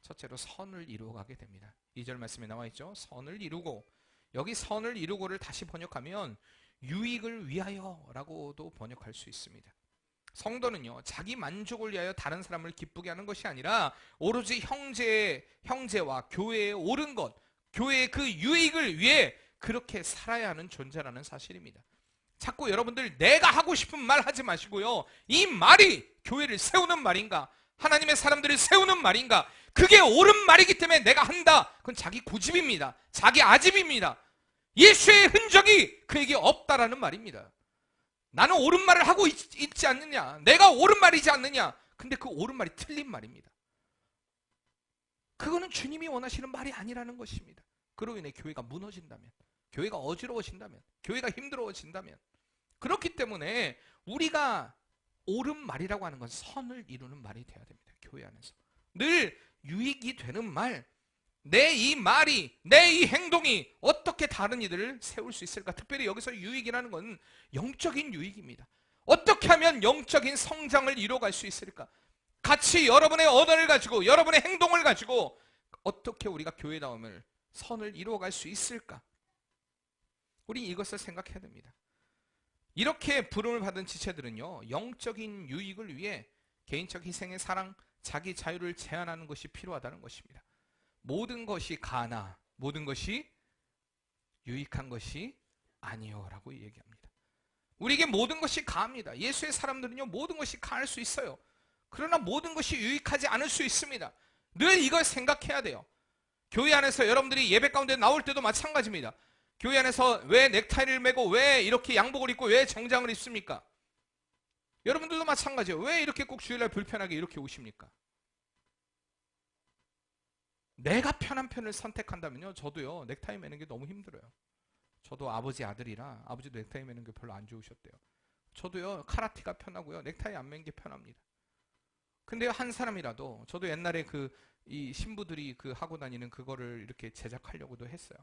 첫째로 선을 이루어가게 됩니다. 2절 말씀에 나와 있죠. 선을 이루고, 여기 선을 이루고를 다시 번역하면 유익을 위하여 라고도 번역할 수 있습니다. 성도는요, 자기 만족을 위하여 다른 사람을 기쁘게 하는 것이 아니라 오로지 형제와 교회에 옳은 것, 교회의 그 유익을 위해 그렇게 살아야 하는 존재라는 사실입니다. 자꾸 여러분들 내가 하고 싶은 말 하지 마시고요, 이 말이 교회를 세우는 말인가, 하나님의 사람들을 세우는 말인가, 그게 옳은 말이기 때문에 내가 한다. 그건 자기 고집입니다. 자기 아집입니다. 예수의 흔적이 그에게 없다라는 말입니다. 나는 옳은 말을 하고 있지 않느냐, 내가 옳은 말이지 않느냐, 근데 그 옳은 말이 틀린 말입니다. 그거는 주님이 원하시는 말이 아니라는 것입니다. 그로 인해 교회가 무너진다면, 교회가 어지러워진다면, 교회가 힘들어진다면, 그렇기 때문에 우리가 옳은 말이라고 하는 건 선을 이루는 말이 되어야 됩니다. 교회 안에서 늘 유익이 되는 말, 내 이 말이, 내 이 행동이 어떻게 다른 이들을 세울 수 있을까? 특별히 여기서 유익이라는 건 영적인 유익입니다. 어떻게 하면 영적인 성장을 이루어갈 수 있을까? 같이 여러분의 언어를 가지고, 여러분의 행동을 가지고 어떻게 우리가 교회다움을 선을 이루어갈 수 있을까? 우리 이것을 생각해야 됩니다. 이렇게 부름을 받은 지체들은요, 영적인 유익을 위해 개인적 희생의 사랑, 자기 자유를 제한하는 것이 필요하다는 것입니다. 모든 것이 가나, 모든 것이 유익한 것이 아니요라고 얘기합니다. 우리에게 모든 것이 가합니다. 예수의 사람들은요, 모든 것이 가할 수 있어요. 그러나 모든 것이 유익하지 않을 수 있습니다. 늘 이걸 생각해야 돼요. 교회 안에서 여러분들이 예배 가운데 나올 때도 마찬가지입니다. 교회 안에서 왜 넥타이를 매고 왜 이렇게 양복을 입고 왜 정장을 입습니까? 여러분들도 마찬가지예요. 왜 이렇게 꼭 주일날 불편하게 이렇게 오십니까? 내가 편한 편을 선택한다면요, 저도요 넥타이 매는 게 너무 힘들어요. 저도 아버지 아들이라 아버지도 넥타이 매는 게 별로 안 좋으셨대요. 저도요 카라티가 편하고요 넥타이 안 매는 게 편합니다. 근데요 한 사람이라도, 저도 옛날에 이 신부들이 하고 다니는 그거를 이렇게 제작하려고도 했어요.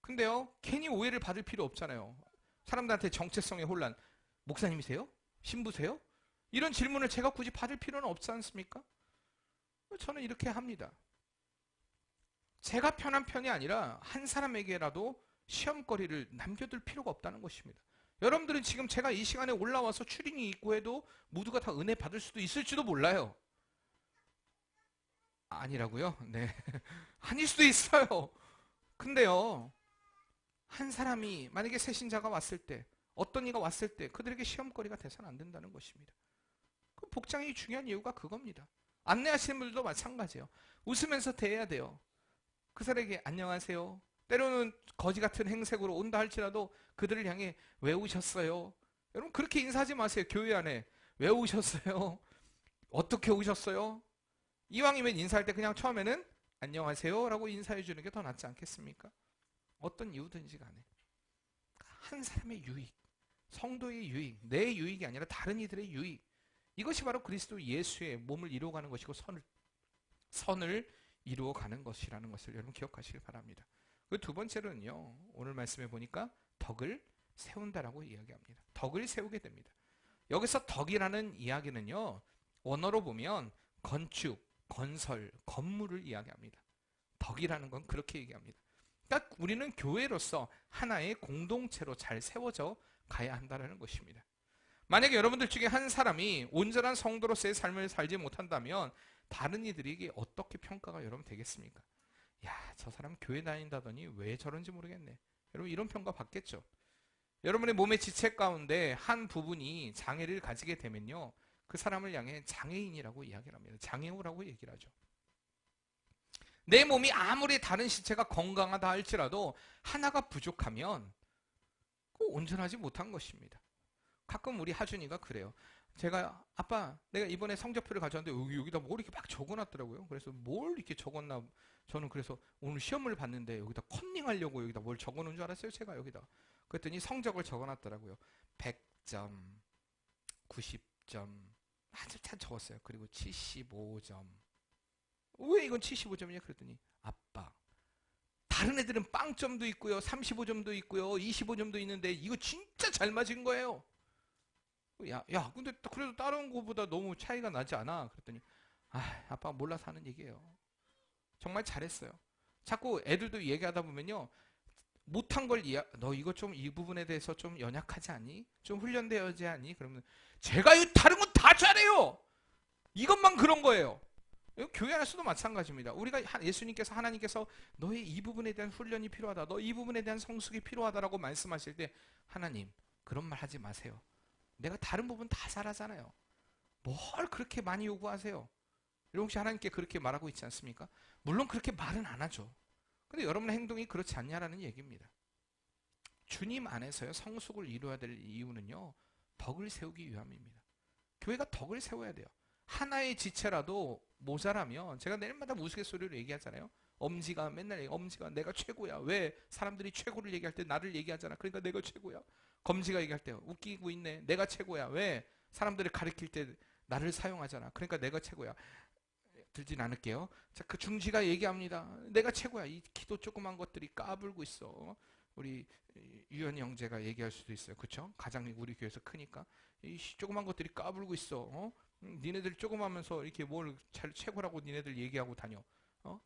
근데요 괜히 오해를 받을 필요 없잖아요. 사람들한테 정체성의 혼란, 목사님이세요? 신부세요? 이런 질문을 제가 굳이 받을 필요는 없지 않습니까? 저는 이렇게 합니다. 제가 편한 편이 아니라 한 사람에게라도 시험거리를 남겨둘 필요가 없다는 것입니다. 여러분들은 지금 제가 이 시간에 올라와서 추린이 있고 해도 모두가 다 은혜 받을 수도 있을지도 몰라요. 아니라고요? 네. 아닐 수도 있어요. 근데요, 한 사람이 만약에 새신자가 왔을 때, 어떤 이가 왔을 때 그들에게 시험거리가 돼서는 안 된다는 것입니다. 그 복장이 중요한 이유가 그겁니다. 안내하시는 분들도 마찬가지예요. 웃으면서 대해야 돼요. 그 사람에게 안녕하세요. 때로는 거지 같은 행색으로 온다 할지라도 그들을 향해 왜 오셨어요? 여러분 그렇게 인사하지 마세요. 교회 안에 왜 오셨어요? 어떻게 오셨어요? 이왕이면 인사할 때 그냥 처음에는 안녕하세요 라고 인사해 주는 게 더 낫지 않겠습니까? 어떤 이유든지 간에 한 사람의 유익, 성도의 유익, 내 유익이 아니라 다른 이들의 유익, 이것이 바로 그리스도 예수의 몸을 이루어가는 것이고 선을 이루어가는 것이라는 것을 여러분 기억하시길 바랍니다. 그 두 번째로는요, 오늘 말씀해 보니까 덕을 세운다라고 이야기합니다. 덕을 세우게 됩니다. 여기서 덕이라는 이야기는요, 원어로 보면 건축, 건설, 건물을 이야기합니다. 덕이라는 건 그렇게 얘기합니다. 그러니까 우리는 교회로서 하나의 공동체로 잘 세워져 가야 한다는 것입니다. 만약에 여러분들 중에 한 사람이 온전한 성도로서의 삶을 살지 못한다면 다른 이들에게 어떻게 평가가 여러분 되겠습니까? 야, 저 사람 교회 다닌다더니 왜 저런지 모르겠네. 여러분 이런 평가 받겠죠. 여러분의 몸의 지체 가운데 한 부분이 장애를 가지게 되면요, 그 사람을 향해 장애인이라고 이야기를 합니다. 장애우라고 얘기를 하죠. 내 몸이 아무리 다른 시체가 건강하다 할지라도 하나가 부족하면 온전하지 못한 것입니다. 가끔 우리 하준이가 그래요. 제가 아빠 내가 이번에 성적표를 가져왔는데 여기다 뭘 이렇게 막 적어놨더라고요. 그래서 뭘 이렇게 적었나, 저는 그래서 오늘 시험을 봤는데 여기다 컨닝하려고 여기다 뭘 적어놓은 줄 알았어요. 제가 여기다 그랬더니 성적을 적어놨더라고요. 100점, 90점 아주 잘 적었어요. 그리고 75점. 왜 이건 75점이냐 그랬더니 아빠 다른 애들은 빵점도 있고요, 35점도 있고요, 25점도 있는데 이거 진짜 잘 맞은 거예요. 야, 근데 그래도 다른 거보다 너무 차이가 나지 않아? 그랬더니 아빠가 몰라서 하는 얘기예요. 정말 잘했어요. 자꾸 애들도 얘기하다 보면요, 못한 걸 너 이거 좀 이 부분에 대해서 좀 연약하지 않니? 좀 훈련되어야지 않니? 그러면 제가 이 다른 건 다 잘해요. 이것만 그런 거예요. 교회 안에서도 마찬가지입니다. 우리가 예수님께서, 하나님께서 너의 이 부분에 대한 훈련이 필요하다, 너 이 부분에 대한 성숙이 필요하다라고 말씀하실 때 하나님 그런 말 하지 마세요. 내가 다른 부분 다 잘하잖아요. 뭘 그렇게 많이 요구하세요? 여러분 혹시 하나님께 그렇게 말하고 있지 않습니까? 물론 그렇게 말은 안 하죠. 근데 여러분의 행동이 그렇지 않냐라는 얘기입니다. 주님 안에서요, 성숙을 이루어야 될 이유는요, 덕을 세우기 위함입니다. 교회가 덕을 세워야 돼요. 하나의 지체라도 모자라면, 제가 내일마다 우스갯소리로 얘기하잖아요. 엄지가 맨날 엄지가 내가 최고야. 왜? 사람들이 최고를 얘기할 때 나를 얘기하잖아. 그러니까 내가 최고야. 검지가 얘기할 때 웃기고 있네. 내가 최고야. 왜? 사람들을 가리킬 때 나를 사용하잖아. 그러니까 내가 최고야. 들진 않을게요. 자, 그 중지가 얘기합니다. 내가 최고야. 이 키도 조그만 것들이 까불고 있어. 우리 유연이 형제가 얘기할 수도 있어요. 그렇죠? 가장 우리 교회에서 크니까 이 조그만 것들이 까불고 있어. 니네들 조그마하면서 이렇게 뭘 잘 최고라고 니네들 얘기하고 다녀.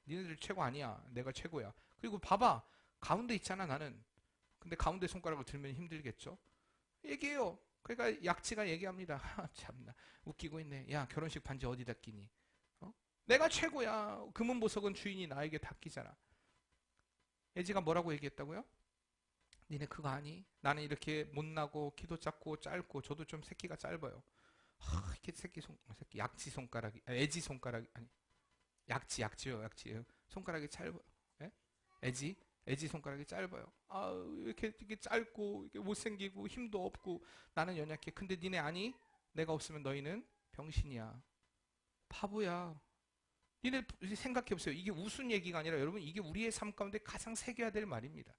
니네들 최고 아니야. 내가 최고야. 그리고 봐봐. 가운데 있잖아, 나는. 근데 가운데 손가락을 들면 힘들겠죠? 얘기해요. 그러니까 약지가 얘기합니다. 참나. 웃기고 있네. 야, 결혼식 반지 어디다 끼니? 내가 최고야. 금은보석은 주인이 나에게 다 끼잖아. 애지가 뭐라고 얘기했다고요? 니네 그거 아니? 나는 이렇게 못나고 키도 작고 짧고 저도 좀 새끼가 짧아요. 이렇게 새끼 약지 손가락이 애지 손가락이 아니 약지요. 손가락이 짧아요. 예? 애지 손가락이 짧아요. 이렇게 짧고 이렇게 못생기고 힘도 없고 나는 연약해. 근데 니네 아니? 내가 없으면 너희는 병신이야. 바보야. 니네 생각해보세요. 이게 웃은 얘기가 아니라 여러분 이게 우리의 삶 가운데 가장 새겨야 될 말입니다.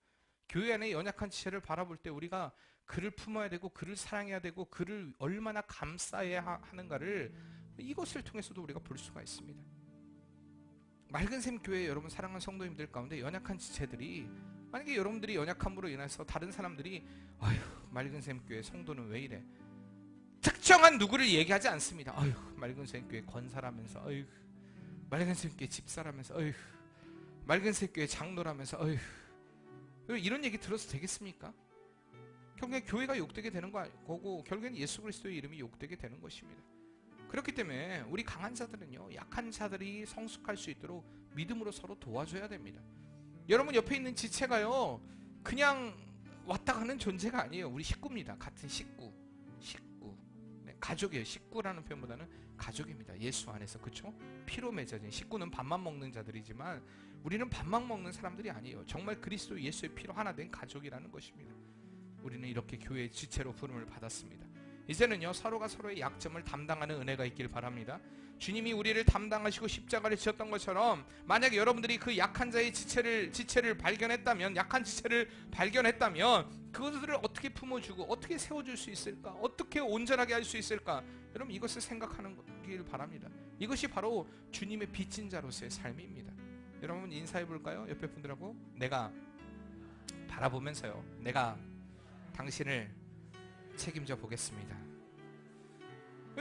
교회 안에 연약한 지체를 바라볼 때 우리가 그를 품어야 되고 그를 사랑해야 되고 그를 얼마나 감싸야 하는가를 이것을 통해서도 우리가 볼 수가 있습니다. 맑은샘 교회 여러분 사랑하는 성도님들 가운데 연약한 지체들이 만약에 여러분들이 연약함으로 인해서 다른 사람들이 아휴 맑은샘 교회 성도는 왜 이래 특정한 누구를 얘기하지 않습니다. 아휴 맑은샘 교회 권사라면서 아휴 맑은샘 교회 집사라면서 아휴 맑은샘 교회 장로라면서 아휴 이런 얘기 들어서 되겠습니까? 결국엔 교회가 욕되게 되는 거고 결국엔 예수 그리스도의 이름이 욕되게 되는 것입니다. 그렇기 때문에 우리 강한 자들은요 약한 자들이 성숙할 수 있도록 믿음으로 서로 도와줘야 됩니다. 여러분 옆에 있는 지체가요 그냥 왔다 가는 존재가 아니에요. 우리 식구입니다. 같은 식구 네, 가족이에요. 식구라는 표현보다는 가족입니다. 예수 안에서 그쵸? 피로 맺어진 식구는 밥만 먹는 자들이지만 우리는 밥만 먹는 사람들이 아니에요. 정말 그리스도 예수의 피로 하나 된 가족이라는 것입니다. 우리는 이렇게 교회의 지체로 부름을 받았습니다. 이제는요 서로가 서로의 약점을 담당하는 은혜가 있길 바랍니다. 주님이 우리를 담당하시고 십자가를 지었던 것처럼 만약에 여러분들이 그 약한 자의 지체를 발견했다면 약한 지체를 발견했다면 그것들을 어떻게 품어주고 어떻게 세워줄 수 있을까? 어떻게 온전하게 할 수 있을까? 여러분 이것을 생각하는 길 바랍니다. 이것이 바로 주님의 빚진 자로서의 삶입니다. 여러분 인사해 볼까요? 옆에 분들하고 내가 바라보면서요 내가 당신을 책임져 보겠습니다.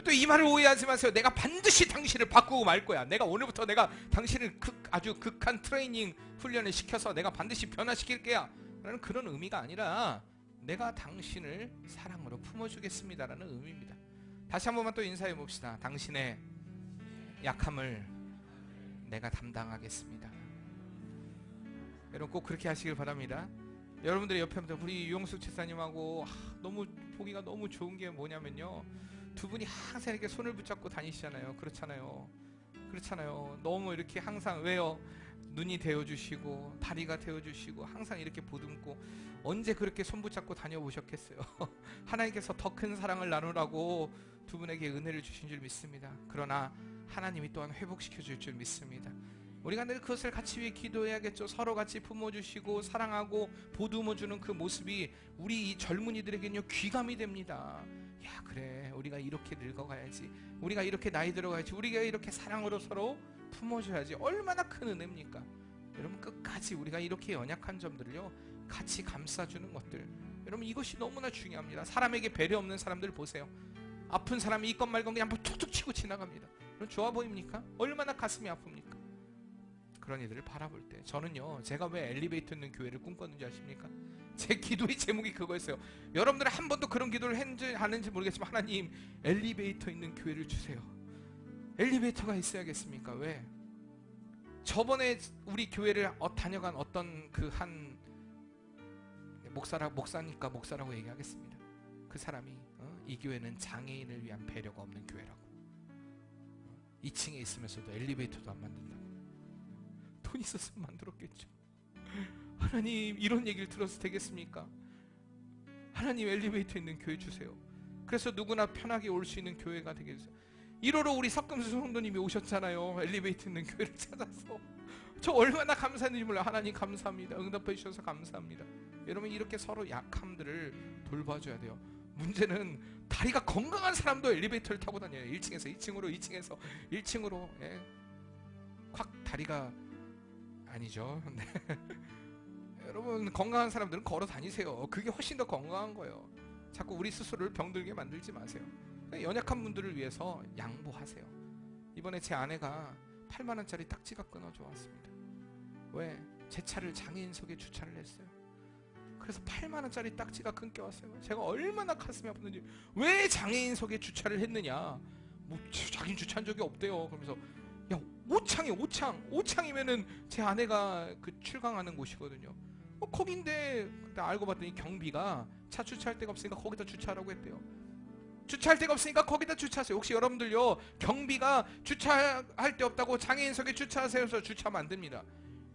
또 이 말을 오해하지 마세요. 내가 반드시 당신을 바꾸고 말 거야. 내가 오늘부터 내가 당신을 아주 극한 트레이닝 훈련을 시켜서 내가 반드시 변화시킬 거야 라는 그런 의미가 아니라 내가 당신을 사랑으로 품어주겠습니다 라는 의미입니다. 다시 한 번만 또 인사해 봅시다. 당신의 약함을 내가 담당하겠습니다. 여러분 꼭 그렇게 하시길 바랍니다. 여러분들의 옆에 우리 유영숙 집사님하고 너무 보기가 너무 좋은 게 뭐냐면요 두 분이 항상 이렇게 손을 붙잡고 다니시잖아요. 그렇잖아요. 너무 이렇게 항상 왜요? 눈이 되어주시고 다리가 되어주시고 항상 이렇게 보듬고 언제 그렇게 손 붙잡고 다녀보셨겠어요. 하나님께서 더 큰 사랑을 나누라고 두 분에게 은혜를 주신 줄 믿습니다. 그러나 하나님이 또한 회복시켜 줄 줄 믿습니다. 우리가 늘 그것을 같이 위해 기도해야겠죠. 서로 같이 품어주시고 사랑하고 보듬어주는 그 모습이 우리 이 젊은이들에게는요 귀감이 됩니다. 야 그래 우리가 이렇게 늙어가야지, 우리가 이렇게 나이 들어가야지, 우리가 이렇게 사랑으로 서로 품어줘야지. 얼마나 큰 은혜입니까? 여러분 끝까지 우리가 이렇게 연약한 점들을요 같이 감싸주는 것들, 여러분 이것이 너무나 중요합니다. 사람에게 배려 없는 사람들 보세요. 아픈 사람이 있건 말건 그냥 한번 툭툭 치고 지나갑니다. 그럼 좋아 보입니까? 얼마나 가슴이 아픕니까? 그런 이들을 바라볼 때 저는요 제가 왜 엘리베이터 있는 교회를 꿈꿨는지 아십니까? 제 기도의 제목이 그거였어요. 여러분들은 한 번도 그런 기도를 했는지 하는지 모르겠지만 하나님 엘리베이터 있는 교회를 주세요. 엘리베이터가 있어야겠습니까? 왜? 저번에 우리 교회를 다녀간 어떤 그 한 목사니까 목사라고 얘기하겠습니다. 그 사람이 이 교회는 장애인을 위한 배려가 없는 교회라고, 2층에 있으면서도 엘리베이터도 안 만든다고. 돈 있었으면 만들었겠죠. 하나님 이런 얘기를 들어서 되겠습니까? 하나님 엘리베이터 있는 교회 주세요. 그래서 누구나 편하게 올 수 있는 교회가 되게 해주세요. 1호로 우리 석금수 성도님이 오셨잖아요. 엘리베이터 있는 교회를 찾아서. 저 얼마나 감사했는지 몰라요. 하나님 감사합니다. 응답해 주셔서 감사합니다. 여러분 이렇게 서로 약함들을 돌봐줘야 돼요. 문제는 다리가 건강한 사람도 엘리베이터를 타고 다녀요. 1층에서 2층으로 2층에서 1층으로 콱 다리가 아니죠. 네. 여러분 건강한 사람들은 걸어 다니세요. 그게 훨씬 더 건강한 거예요. 자꾸 우리 스스로를 병들게 만들지 마세요. 연약한 분들을 위해서 양보하세요. 이번에 제 아내가 8만 원짜리 딱지가 끊어져 왔습니다. 왜? 제 차를 장애인석에 주차를 했어요. 그래서 8만 원짜리 딱지가 끊겨 왔어요. 제가 얼마나 가슴이 아팠는지. 왜 장애인석에 주차를 했느냐? 뭐 자기는 주차한 적이 없대요. 그러면서 야, 오창이면은 제 아내가 그 출강하는 곳이거든요. 거긴데 그때 알고 봤더니 경비가 차 주차할 데가 없으니까 거기다 주차하라고 했대요. 주차할 데가 없으니까 거기다 주차하세요. 혹시 여러분들요, 경비가 주차할 데 없다고 장애인석에 주차하세요 해서 주차하면 안 됩니다.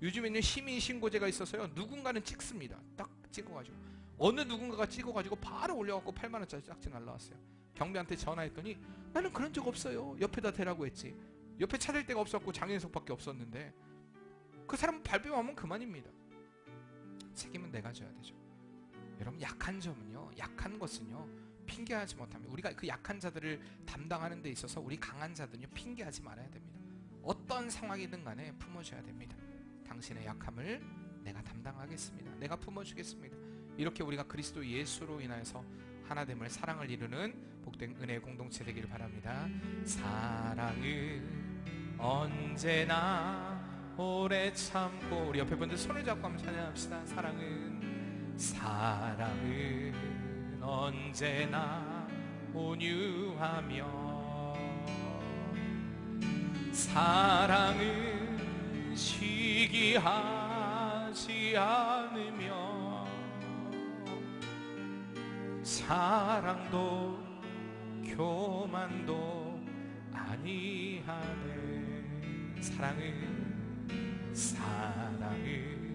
요즘에는 시민신고제가 있어서요, 누군가는 찍습니다. 딱 찍어가지고 어느 누군가가 찍어가지고 바로 올려갖고 8만 원짜리 딱지 날라왔어요. 경비한테 전화했더니 나는 그런 적 없어요. 옆에다 대라고 했지. 옆에 차댈 데가 없었고 장애인석밖에 없었는데. 그 사람 발뺌하면 그만입니다. 책임은 내가 져야 되죠. 여러분, 약한 점은요, 약한 것은요, 핑계하지 못하면, 우리가 그 약한 자들을 담당하는 데 있어서 우리 강한 자들은요, 핑계하지 말아야 됩니다. 어떤 상황이든 간에 품어줘야 됩니다. 당신의 약함을 내가 담당하겠습니다. 내가 품어주겠습니다. 이렇게 우리가 그리스도 예수로 인하여서 하나됨을, 사랑을 이루는 복된 은혜의 공동체 되기를 바랍니다. 사랑은 언제나 오래 참고, 우리 옆에 분들 손을 잡고 한번 찬양합시다. 사랑은 언제나 온유하며, 사랑은 시기하지 않으며, 사랑도 교만도 아니하네. 사랑은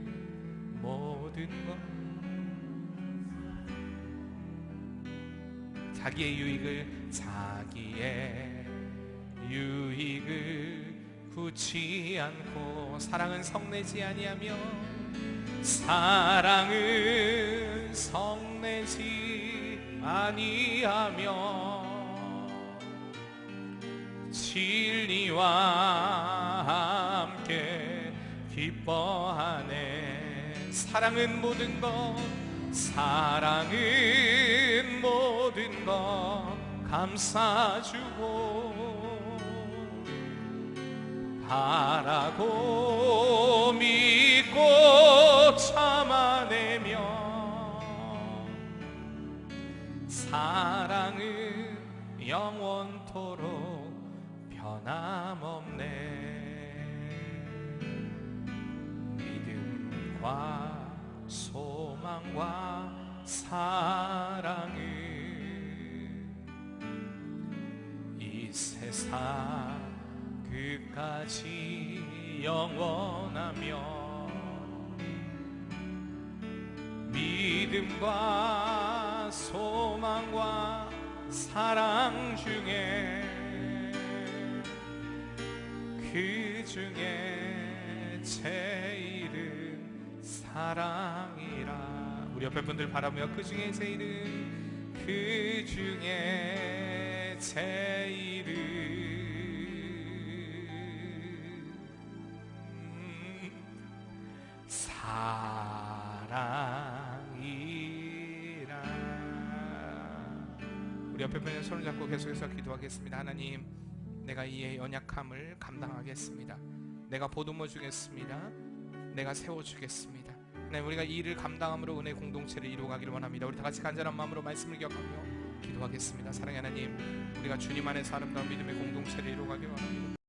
모든 것, 자기의 유익을 굳지 않고, 사랑은 성내지 아니하며, 사랑은 성내지 아니하며, 진리와 함께 기뻐하네. 사랑은 모든 것, 사랑은 모든 것 감싸주고, 바라고 믿고 참아내며, 사랑은 영원토록 변함없네. 믿음과 소망과 사랑은 이 세상 끝까지 영원하며, 믿음과 소망과 사랑 중에, 그 중에 제일은 사랑이라. 우리 옆에 분들 바라보며 그 중에 제일은, 그 중에 제일은 사랑이라. 우리 옆에 분의 손을 잡고 계속해서 기도하겠습니다. 하나님, 내가 이의 연약함을 감당하겠습니다. 내가 보듬어 주겠습니다. 내가 세워주겠습니다. 네, 우리가 이 일을 감당함으로 은혜 공동체를 이루어가기를 원합니다. 우리 다 같이 간절한 마음으로 말씀을 기억하며 기도하겠습니다. 사랑의 하나님, 우리가 주님 안에서 아름다운 믿음의 공동체를 이루어가기를 원합니다.